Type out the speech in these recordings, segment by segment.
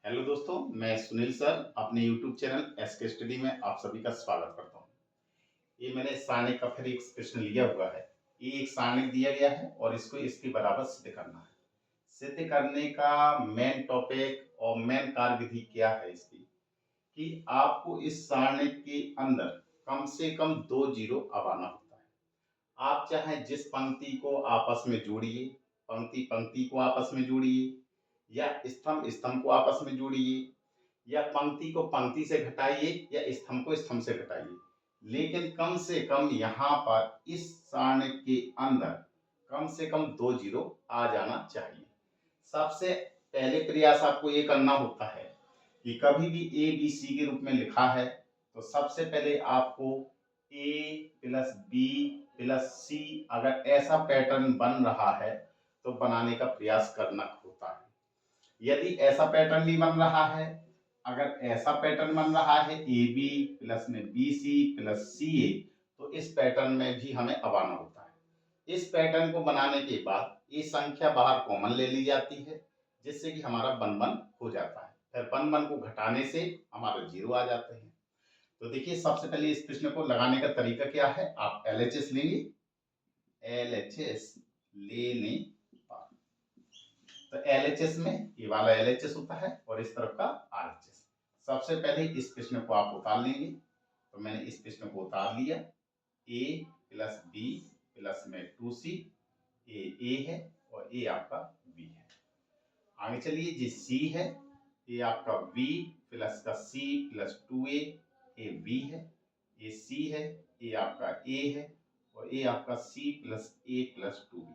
Hello दोस्तों, मैं Sunil sir अपने यूट्यूब चैनल एसके स्टडी में आप सभी का स्वागत करता हूँ। ये मैंने सारणी का फिर एक प्रश्न लिया हुआ है। ये एक सारणी दिया गया है और इसको इसके बराबर सिद्ध करना है। सिद्ध करने का मेन टॉपिक और मेन कार्यविधि क्या है इसकी, कि आपको इस सारणी के अंदर कम से कम 2 जीरो आना होता है। आप चाहे जिस पंक्ति को आपस में जोड़िए, पंक्ति पंक्ति को आपस में जोड़िए, या स्तंभ स्तंभ को आपस में जोड़िए, या पंक्ति को पंक्ति से घटाइए या स्तंभ को स्तंभ से घटाइए, लेकिन कम से कम यहाँ पर इस सारणी के अंदर कम से कम 2 जीरो आ जाना चाहिए। सबसे पहले प्रयास आपको ये करना होता है कि कभी भी ए बी सी के रूप में लिखा है तो सबसे पहले आपको ए प्लस बी प्लस सी अगर ऐसा पैटर्न बन रहा है तो बनाने का प्रयास करना होता है। यदि ऐसा पैटर्न नहीं बन रहा है, अगर ऐसा पैटर्न बन रहा है ए बी प्लस में बी सी प्लस सी ए, तो इस पैटर्न में भी हमें अब आना होता है। इस पैटर्न को बनाने के बाद ये संख्या बाहर कॉमन ले ली जाती है, जिससे कि हमारा वन वन हो जाता है। फिर वन वन को घटाने से हमारे जीरो आ जाते हैं। तो देखिए, सबसे पहले इस प्रश्न को लगाने का तरीका क्या है। आप LHS लेंगे, LHS लेने पर, तो LHS में ये वाला LHS होता है और इस तरफ का RHS। सबसे पहले इस प्रश्न को आप उतार लेंगे। तो मैंने इस प्रश्न को उतार लिया। a प्लस बी प्लस में 2c, ए है और ए आपका b है। आगे चलिए, जी c है, ये आपका b प्लस का c प्लस 2a, ए b है। ये c है, ये आपका a है और ये आपका c plus a plus 2b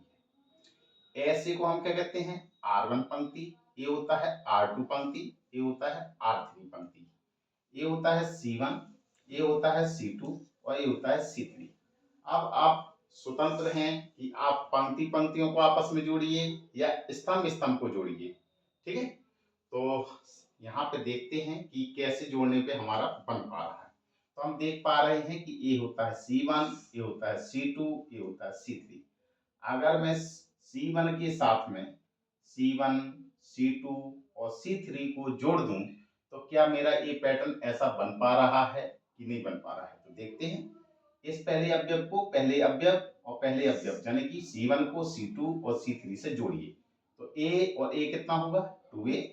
है। ऐसे को हम क्या कहते हैं, R1 पंक्ति, ये होता है R2 पंक्ति, ये होता है R3 पंक्ति, ये होता है C1, ये होता है C2 और ये होता है C3। अब आप स्वतंत्र हैं कि आप पंक्ति पंक्तियों को आपस में जोड़िए या स्तंभ स्तंभ को जोड़िए। ठीक है, तो यहाँ पे देखते हैं कि कैसे जोड़ने पे हमारा बन पा रहा है। तो हम देख पा रहे हैं कि ये होता है C1, ये होता है C2, ये होता है C3। अगर मैं C1 के साथ में C1, C2 और C3 को जोड़ दूं तो क्या मेरा ये पैटर्न ऐसा बन पा रहा है कि नहीं बन पा रहा है। तो देखते हैं, इस पहले अवयव को पहले अवयव और पहले अवयव यानी कि C1 को C2 और C3 से जोड़िए। तो A और A कितना होगा 2A,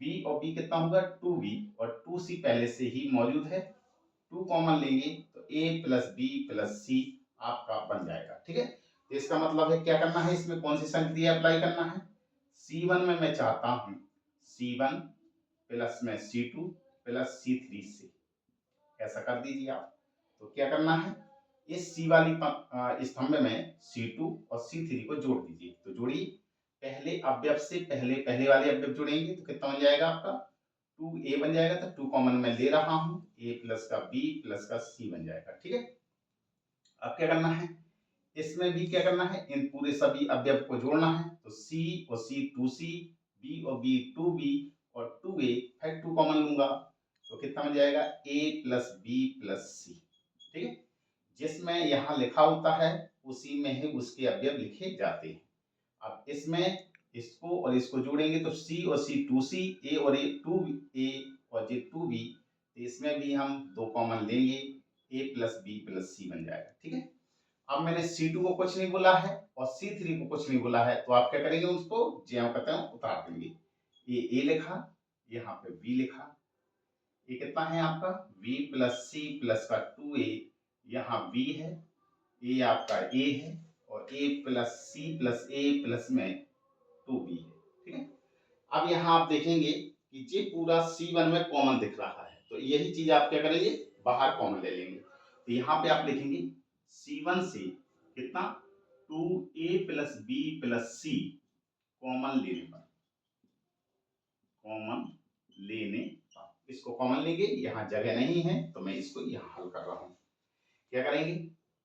B और B कितना होगा 2B और 2C पहले से ही मौजूद है। 2 कॉमन लेंगे तो A प्लस बी प्लस सी आपका बन जाएगा। ठीक है, तो इसका मतलब है क्या करना है, इसमें कौन सी संक्रिया अप्लाई करना है। C1 में मैं चाहता हूं C1 प्लस में C2 प्लस C3 से, ऐसा कर दीजिए आप। तो क्या करना है, इस C वाली स्तंभ में C2 और C3 को जोड़ दीजिए। तो जोड़िए, पहले अवयव से पहले पहले वाले अवयव जोड़ेंगे तो कितना बन जाएगा आपका 2A बन जाएगा। तो 2 कॉमन मैं ले रहा हूं, A प्लस का B प्लस का C बन जाएगा। ठीक है, अब क्या करना है, इसमें भी क्या करना है, इन पूरे सभी अवयव को जोड़ना है। तो C और C 2C, B और B 2B और 2A, फिर 2 कॉमन लूंगा तो कितना बन जाएगा A plus B plus C। ठीक है, जिसमें यहाँ लिखा होता है उसी में ही उसके अवयव लिखे जाते हैं। अब इसमें इसको और इसको जोड़ेंगे तो C और C 2C, A और A 2A और J 2B। तो इसमें भी हम 2 कॉमन लेंगे, A plus B plus C बन जाएगा। ठीक है, अब मैंने C2 को कुछ नहीं बोला है और C3 को कुछ नहीं बोला है, तो आप क्या करेंगे, उसको ज्यों कहते हैं उतार देंगे। ये A लिखा, यहाँ पे B लिखा, ये कितना है आपका V प्लस C प्लस का 2A, यहाँ B है, ये आपका A है और A plus C plus A plus में 2B है। ठीक है, अब यहाँ आप देखेंगे कि ये पूरा C1 में कॉमन दिख रहा है, तो यही चीज आप क्या करेंगे, बाहर कॉमन ले लेंगे। तो यहाँ पे आप लिखेंगे C1 से कितना 2A plus B plus C common लेने पर, कॉमन लेने पर इसको कॉमन लेंगे। यहाँ जगह नहीं है तो मैं इसको यहाँ हल कर रहा हूँ। क्या करेंगे,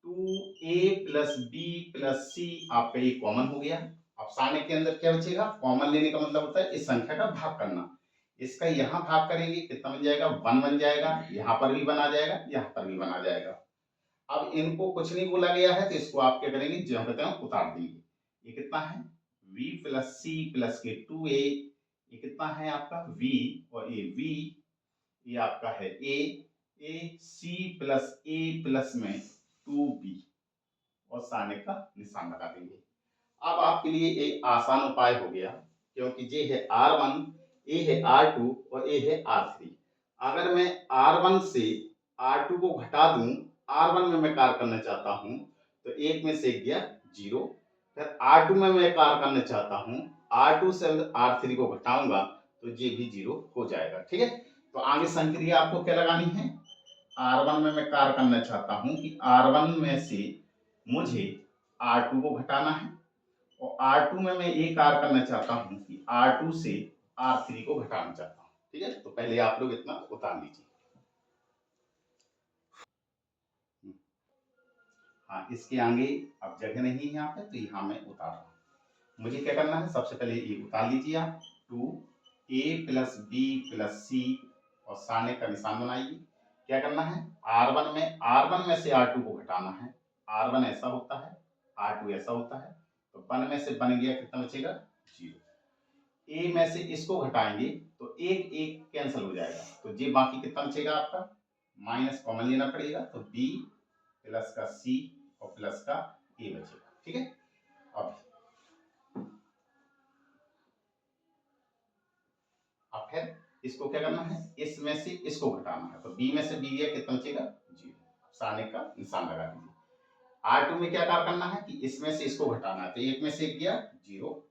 2A plus B plus C आपका ये कॉमन हो गया। अब सारणी के अंदर क्या बचेगा, कॉमन लेने का मतलब होता है इस संख्या का भाग करना। इसका यहाँ भाग करेंगे कितना बन जाएगा 1 बन जाएगा, यहाँ पर भी 1 आ जाएगा, यहाँ पर भी 1 आ जाएगा। अब इनको कुछ नहीं बोला गया है तो इसको आप क्या करेंगे, जो कहते हैं उतार देंगे। ये कितना है V प्लस C प्लस के 2A, ये कितना है आपका v, और ये v, ये आपका है a c plus a plus में 2b, और साने का निशान लगा देंगे। अब आपके लिए एक आसान उपाय हो गया, क्योंकि ये है R1, ये है R2 और ये है R3। अगर मैं R1 से R2 को घटा दूं, R1 में मैं कार्य करना चाहता हूं तो एक में से गया 0, फिर R2 में मैं कार्य करना चाहता हूं, R2 से R3 को घटाऊंगा तो ये भी 0 हो जाएगा। ठीक है, तो आगे संक्रिया आपको क्या लगानी है, R1 में मैं कार्य करना चाहता हूं कि R1 में से मुझे R2 को घटाना है, और R2 में मैं ये कार्य करना चाहता हूं कि R2 से R3 को घटाना चाहता हूं। ठीक है, तो पहले आप लोग इतना उतार लीजिए। हाँ, इसके आगे अब जगह नहीं है यहाँ पे, तो यहाँ मैं उतार रहा हूँ। मुझे क्या करना है, सबसे पहले ये उतार लीजिए आप, 2a plus B plus C, और साने का निशान बनाइए। क्या करना है, R1 में से R2 को घटाना है। R1 ऐसा होता है, R2 ऐसा होता है, तो 1 में से बन गया, कितना बचेगा, 0। ए में से इसको घटाएंगे तो एक एक कैंसिल हो जाएगा, तो ये बाकी कितना बचेगा आपका, माइनस कॉमन लेना पड़ेगा, तो बी प्लस का सी और प्लस का ए बचेगा। ठीक है, अब फिर इसको क्या करना है, इसमें से इसको घटाना है, तो बी में से बी गया, कितना बचेगा, 0। साने का निशान लगा दीजिए। R2 में क्या कार्य करना है कि इसमें से इसको घटाना है, तो एक में से एक गया 0।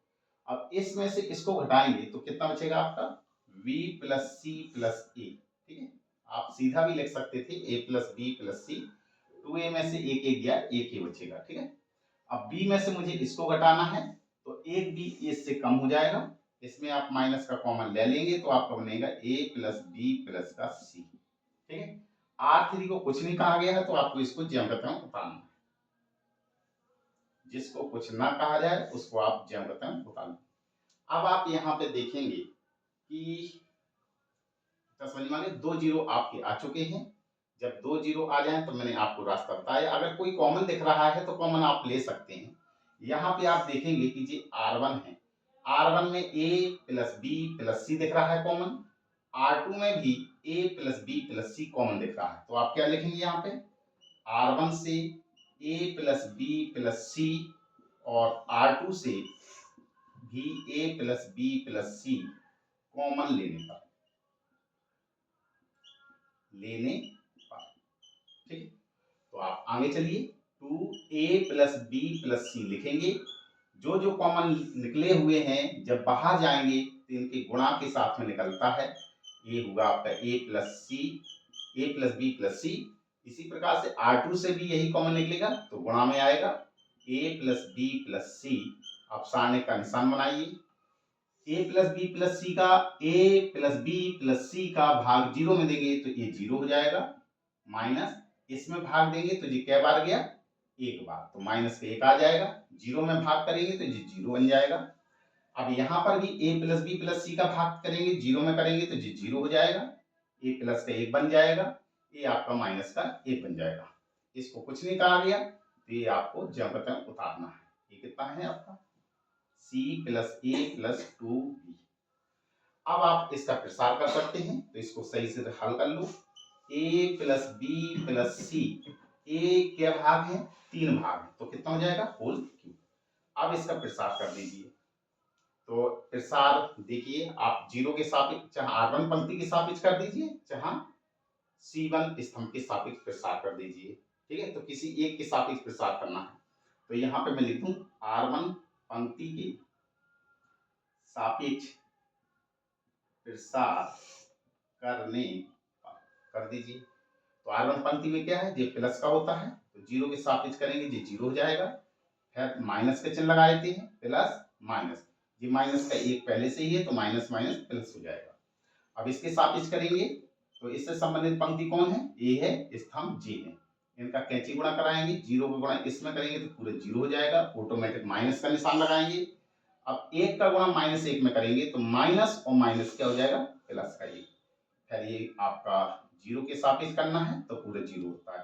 अब इसमें से इसको घटाएंगे तो कितना बचेगा आपका, v plus C plus A. ठीक है, आप सीधा भी लिख सकते थे a plus B plus C, 2a में से एक एक गया, एक ही बचेगा। ठीक है, अब b में से मुझे इसको घटाना है, तो एक b इससे कम हो जाएगा, इसमें आप माइनस का कॉमन ले लेंगे तो आपका बनेगा a प्लस बी प्लस का सी। ठीक है, R3 को कुछ नहीं कहा गया है, तो आपको इसको ज्यामिति में उतारना है। जिसको कुछ ना कहा जाए उसको आप ज्यामिति में उतारना। अब आप यहाँ पे देखेंगे कि समझ में आ गया, 2 जीरो आपके आ चुके हैं। जब 2 जीरो आ जाए तो मैंने आपको रास्ता बताया, अगर कोई कॉमन दिख रहा है तो कॉमन आप ले सकते हैं। यहाँ पे आप देखेंगे कि जी R1 है, R1 में a plus B plus C दिख रहा है कॉमन, R2 में भी a plus B plus C common दिख रहा है, तो आप क्या लिखेंगे यहाँ पे, R1 से a plus B plus C, और R2 से भी a plus B plus C common लेने पर। ठीक है, तो आप आगे चलिए, 2a प्लस बी प्लस सी लिखेंगे। जो जो कॉमन निकले हुए हैं जब बाहर जाएंगे तो इनके गुणा के साथ में निकलता है, ये होगा आपका a plus C, a plus B plus सी। इसी प्रकार से R2 से भी यही कॉमन निकलेगा तो गुणा में आएगा, a प्लस बी प्लस सी। आप सारणी का निशान बनाइए, a प्लस बी प्लस सी का, a प्लस बी प्लस सी का भाग 0 में देंगे तो ये 0 हो जाएगा, माइनस इसमें भाग देंगे तो ये क्या बार गया, एक बार, तो माइनस का एक आ जाएगा, 0 में भाग करेंगे तो ये 0 बन जाएगा। अब यहाँ पर भी a प्लस बी प्लस सी का भाग करेंगे, 0 में करेंगे तो ये 0 हो जाएगा, a प्लस का 1 बन जाएगा, ये आपका माइनस का 1 बन जाएगा। इसको कुछ नहीं कहा गया तो ये आपको ज्यामिति में उतारना है। ये कितना है आपका, c plus a plus 2b। अब आप इसका प्रसार कर सकते हैं, तो इसको सही से हल कर लो। a प्लस बी प्लस सी, ए क्या भाग है, 3 भाग है, तो कितना हो जाएगा, होल क्यूब। अब इसका प्रसार कर दीजिए, तो प्रसार देखिए आप 0 के सापेक्ष, चाहे R1 पंक्ति के सापेक्ष कर दीजिए, चाहे C1 स्तंभ के सापेक्ष प्रसार कर दीजिए। ठीक है, तो किसी एक के सापेक्ष प्रसार करना है, तो यहाँ पे मैं लिख दूं R1 पंक्ति के सापेक्ष प्रसार करने कर दीजिए। तो R1 पंक्ति में क्या है, ये प्लस का होता है, तो 0 के सापेक्ष करेंगे ये 0 हो जाएगा, फिर माइनस का चिन्ह लगा देते हैं, प्लस माइनस, ये माइनस का 1 पहले से ही है तो माइनस माइनस प्लस हो जाएगा। अब इसके सापेक्ष करेंगे तो इससे संबंधित पंक्ति कौन है, ए है, स्तंभ जी है, इनका कैंची गुणा कराएंगे, 0 का गुणा इसमें करेंगे तो पूरे 0 हो जाएगा, ऑटोमेटिक माइनस का निशान लगाएंगे। अब 1 का गुणा माइनस 1 में करेंगे तो माइनस और माइनस क्या हो जाएगा, प्लस का 1। फिर ये आपका 0 के सापेक्ष करना है तो पूरे 0 होता है,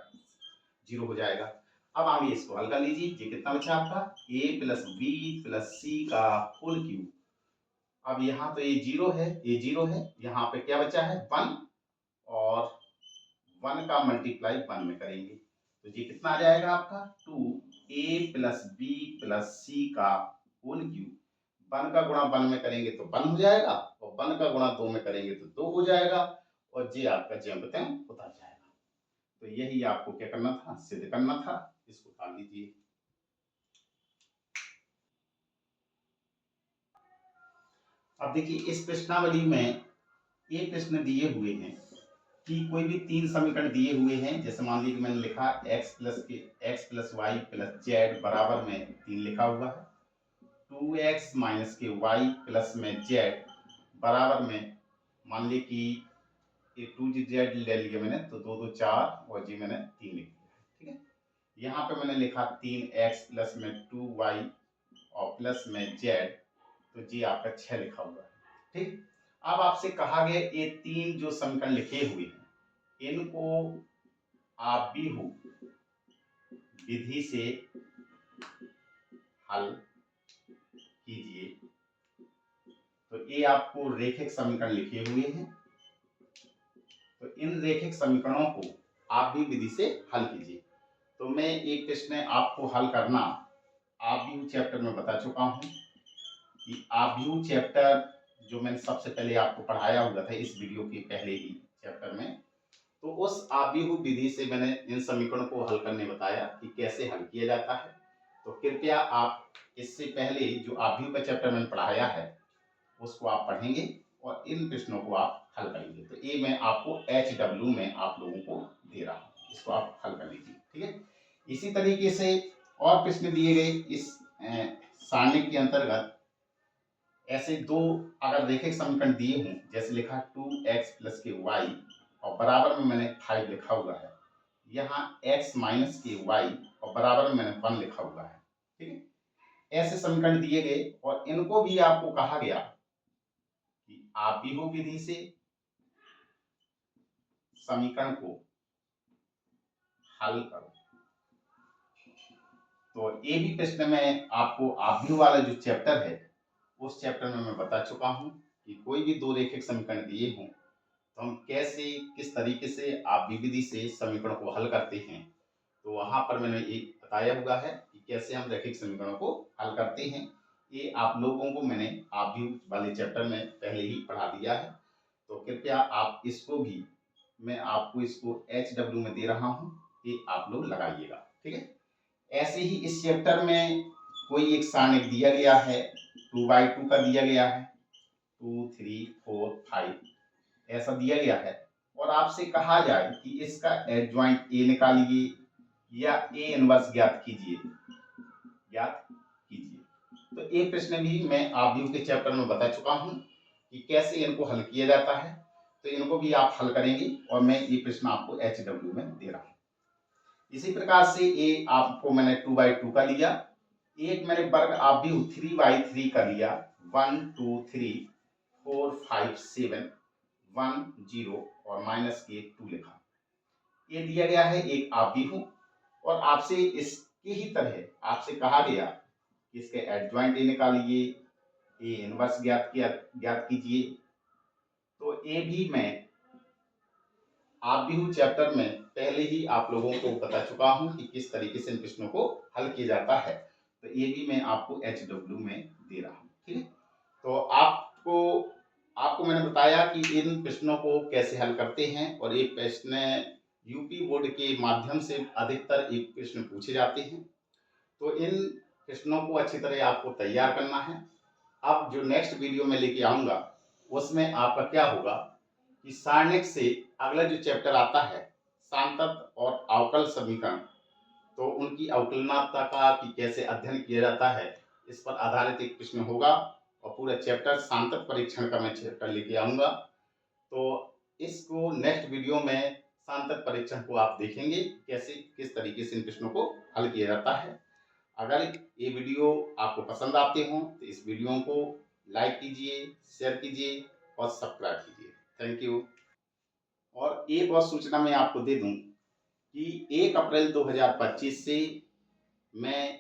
0 हो जाएगा। अब आगे इसको हल कर लीजिए, ये कितना बचा आपका, a प्लस बी प्लस सी का होल क्यूब, अब यहाँ तो ये जीरो है, ये जीरो है, यहाँ पे क्या बचा है 1, और 1 का मल्टीप्लाई 1 में करेंगे तो ये कितना आ जाएगा आपका 2a प्लस बी प्लस सी का होल क्यूब। 1 का गुणा 1 में करेंगे तो 1 हो जाएगा, और 1 का गुणा 2 में करेंगे तो 2 हो जाएगा, और ये आपका ज्यामिति होता जाएगा। तो यही आपको क्या करना था, सिद्ध करना था। इसको उतार लीजिए। अब देखिए इस प्रश्नावली में ये प्रश्न दिए हुए हैं कि कोई भी 3 समीकरण दिए हुए हैं, जैसे मान लीजिए मैंने लिखा x plus Y plus Z बराबर में 3 लिखा हुआ है, 2x माइनस के वाई प्लस में जेड बराबर में, मान ली कि ये 2z ले लिया मैंने तो 2 2 4, और जी मैंने 3 लिख दिया। ठीक है, यहाँ पे मैंने लिखा 3x प्लस में 2y और प्लस में जेड, तो जी आपका 6 लिखा हुआ है। ठीक, अब आपसे कहा गया ये 3 जो समीकरण लिखे हुए हैं इनको आप भी हो विधि से हल कीजिए। तो ये आपको रेखिक समीकरण लिखे हुए हैं, तो इन रेखिक समीकरणों को आप भी विधि से हल कीजिए। तो मैं एक प्रश्न आपको हल करना आव्यूह चैप्टर में बता चुका हूं कि आव्यूह चैप्टर जो मैंने सबसे पहले आपको पढ़ाया हुआ था इस वीडियो के पहले ही चैप्टर में, तो उस आव्यूह विधि से मैंने इन समीकरणों को हल करने बताया कि कैसे हल किया जाता है। तो कृपया आप इससे पहले जो आव्यूह का चैप्टर मैंने पढ़ाया है उसको आप पढ़ेंगे और इन प्रश्नों को आप हल करेंगे। तो ये मैं आपको HW में आप लोगों को दे रहा हूँ, इसको आप हल कर लीजिए। ठीक है, इसी तरीके से और प्रश्न दिए गए इस सारणी के अंतर्गत ऐसे दो अगर रेखिक समीकरण दिए हों, जैसे लिखा 2x प्लस के y और बराबर में मैंने 5 लिखा हुआ है, यहाँ x माइनस के y और बराबर में मैंने 1 लिखा हुआ है। ठीक है, ऐसे समीकरण दिए गए और इनको भी आपको कहा गया कि आव्यूह विधि से समीकरण को हल करो। तो ये भी प्रश्न में आपको आव्यूह वाला जो चैप्टर है उस चैप्टर में मैं बता चुका हूं कि कोई भी दो रेखिक समीकरण दिए हों तो हम कैसे किस तरीके से आव्यूह विधि से समीकरण को हल करते हैं। तो वहां पर मैंने ये बताया हुआ है कि कैसे हम रैखिक समीकरणों को हल करते हैं। ये आप लोगों को मैंने आव्यूह वाले चैप्टर में पहले ही पढ़ा दिया है, तो कृपया आप इसको भी मैं आपको इसको HW में दे रहा हूँ, ये आप लोग लगाइएगा। ठीक है, ऐसे ही इस चैप्टर में कोई एक सारणिक दिया गया है 2/2 का दिया गया है, 2 3 4 5 ऐसा दिया गया है, और आपसे कहा जाए कि इसका एडजॉइंट ए निकालिए या ए इनवर्स ज्ञात कीजिए। तो ये प्रश्न भी मैं आव्यूह के चैप्टर में बता चुका हूं कि कैसे इनको हल किया जाता है, तो इनको भी आप हल करेंगे और मैं ये प्रश्न आपको HW में दे रहा हूं। इसी प्रकार से ये आपको मैंने 2/2 का लिया, एक मैंने वर्ग आव्यूह 3/3 का लिया, 1 2 3 4 5 7 1 0 और माइनस के 2 लिखा। ये दिया गया है एक आव्यूह, और आपसे इसकी ही तरह आपसे कहा गया कि इसके एडजॉइंट ए निकालिए, ए इनवर्स ज्ञात कीजिए। तो ये भी मैं आव्यूह चैप्टर में पहले ही आप लोगों को बता चुका हूं कि किस तरीके से इन प्रश्नों को हल किया जाता है, तो ये भी मैं आपको HW में दे रहा हूं। ठीक है, तो आपको मैंने बताया कि इन प्रश्नों को कैसे हल करते हैं, और ये प्रश्न यूपी बोर्ड के माध्यम से अधिकतर एक प्रश्न पूछे जाते हैं, तो इन प्रश्नों को अच्छी तरह आपको तैयार करना है। अब जो नेक्स्ट वीडियो में लेके आऊंगा उसमें आपका क्या होगा कि सारणिक से अगला जो चैप्टर आता है सांतत और अवकल समीकरण, तो उनकी अवकलनात्मकता का कि कैसे अध्ययन किया जाता है इस पर आधारित एक प्रश्न होगा, और पूरा चैप्टर सांतत परीक्षण का मैं चैप्टर लेके आऊंगा। तो इसको नेक्स्ट वीडियो में सांतत परीक्षण को आप देखेंगे कैसे किस तरीके से इन प्रश्नों को हल किया जाता है। अगर ये वीडियो आपको पसंद आते हों तो इस वीडियो को लाइक कीजिए, शेयर कीजिए और सब्सक्राइब कीजिए। Thank you. और एक और सूचना मैं आपको दे दूं कि 1 अप्रैल 2025 से मैं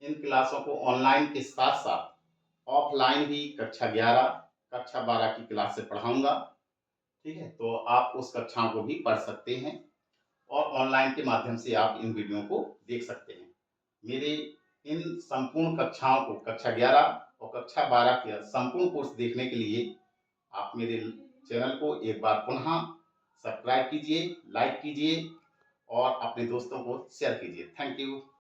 इन क्लासों को ऑनलाइन के साथ साथ ऑफलाइन भी कक्षा 11, कक्षा 12 की क्लास से पढ़ाऊंगा। ठीक है, तो आप उस कक्षाओं को भी पढ़ सकते हैं और ऑनलाइन के माध्यम से आप इन वीडियो को देख सकते हैं। मेरे इन संपूर्ण कक्षाओं को, कक्षा 11 और कक्षा 12 के संपूर्ण कोर्स देखने के लिए आप मेरे चैनल को एक बार पुनः सब्सक्राइब कीजिए, लाइक कीजिए और अपने दोस्तों को शेयर कीजिए। Thank you.